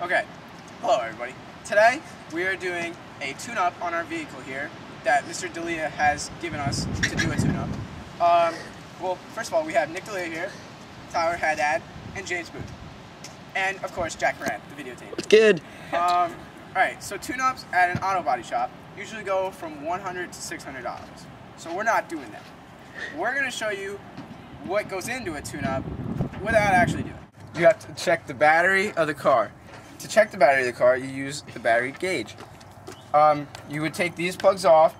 Okay, hello everybody. Today we are doing a tune-up on our vehicle here that Mr. D'Elia has given us to do a tune-up. Well, first of all, we have Nick D'Elia here, Tyler Haddad, and James Booth. And of course, Jack Moran, the video team. It's good. Alright, so tune-ups at an auto body shop usually go from $100 to $600. So we're not doing that. We're going to show you what goes into a tune-up without actually doing it. You have to check the battery of the car. To check the battery of the car, you use the battery gauge. You would take these plugs off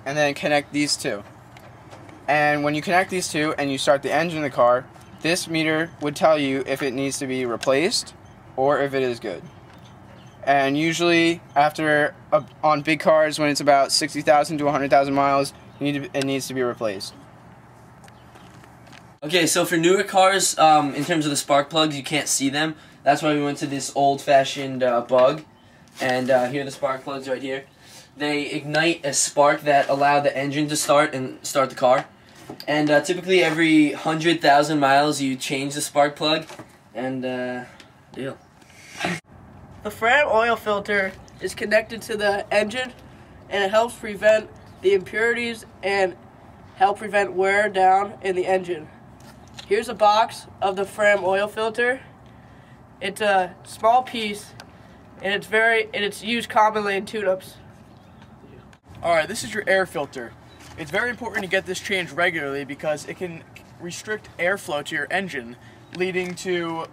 and then connect these two. And when you connect these two and you start the engine of the car, this meter would tell you if it needs to be replaced or if it is good. And usually after, on big cars, when it's about 60,000 to 100,000 miles, it needs to be replaced. Okay, so for newer cars, in terms of the spark plugs, you can't see them. That's why we went to this old-fashioned bug. And here are the spark plugs right here. They ignite a spark that allow the engine to start and start the car. And typically every 100,000 miles you change the spark plug, and deal. The Fram oil filter is connected to the engine, and it helps prevent the impurities and help prevent wear down in the engine. Here's a box of the Fram oil filter. It's a small piece, and it's used commonly in tune-ups. Alright, this is your air filter. It's very important to get this changed regularly because it can restrict airflow to your engine, leading to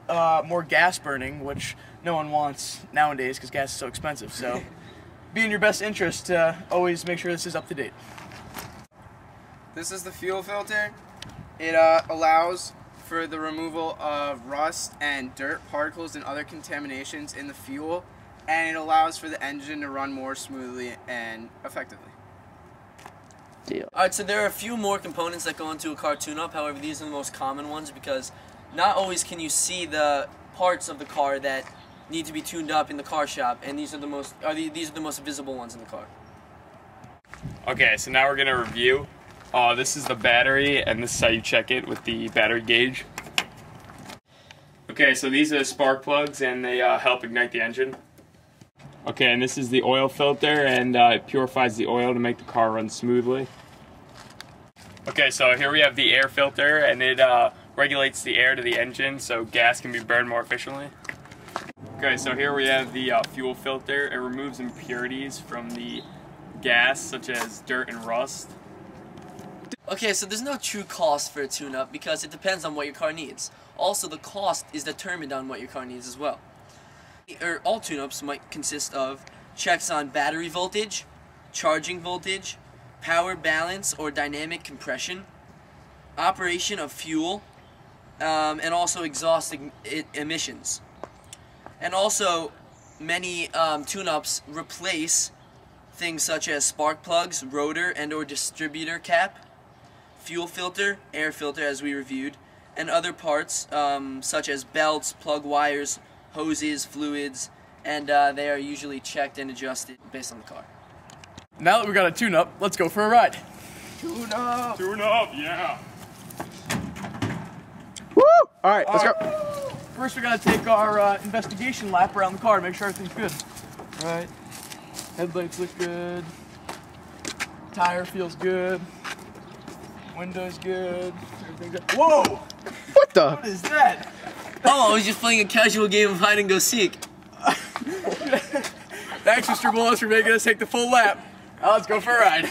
more gas burning, which no one wants nowadays because gas is so expensive. So be in your best interest to always make sure this is up to date. This is the fuel filter. It allows for the removal of rust and dirt particles and other contaminations in the fuel, and it allows for the engine to run more smoothly and effectively. Alright, so there are a few more components that go into a car tune-up. However, these are the most common ones because not always can you see the parts of the car that need to be tuned up in the car shop, and these are the most visible ones in the car. Okay, so now we're gonna review. This is the battery, and this is how you check it with the battery gauge. Okay, so these are the spark plugs, and they help ignite the engine. Okay, and this is the oil filter, and it purifies the oil to make the car run smoothly. Okay, so here we have the air filter, and it regulates the air to the engine so gas can be burned more efficiently. Okay, so here we have the fuel filter. It removes impurities from the gas, such as dirt and rust. Okay, so there's no true cost for a tune-up because it depends on what your car needs. Also, the cost is determined on what your car needs as well. All tune-ups might consist of checks on battery voltage, charging voltage, power balance or dynamic compression, operation of fuel, and also exhaust emissions. And also, many tune-ups replace things such as spark plugs, rotor and or distributor cap, fuel filter, air filter as we reviewed, and other parts such as belts, plug wires, hoses, fluids, and they are usually checked and adjusted based on the car. Now that we got a tune-up, let's go for a ride. Tune-up! Tune-up, yeah! Woo! Alright, let's go. First we gotta take our investigation lap around the car to make sure everything's good. Right. Headlights look good. Tire feels good. Window's good. Everything's good. Whoa! What the? What is that? Oh, I was just playing a casual game of hide and go seek. Thanks, Mr. Wallace, for making us take the full lap. Now let's go for a ride.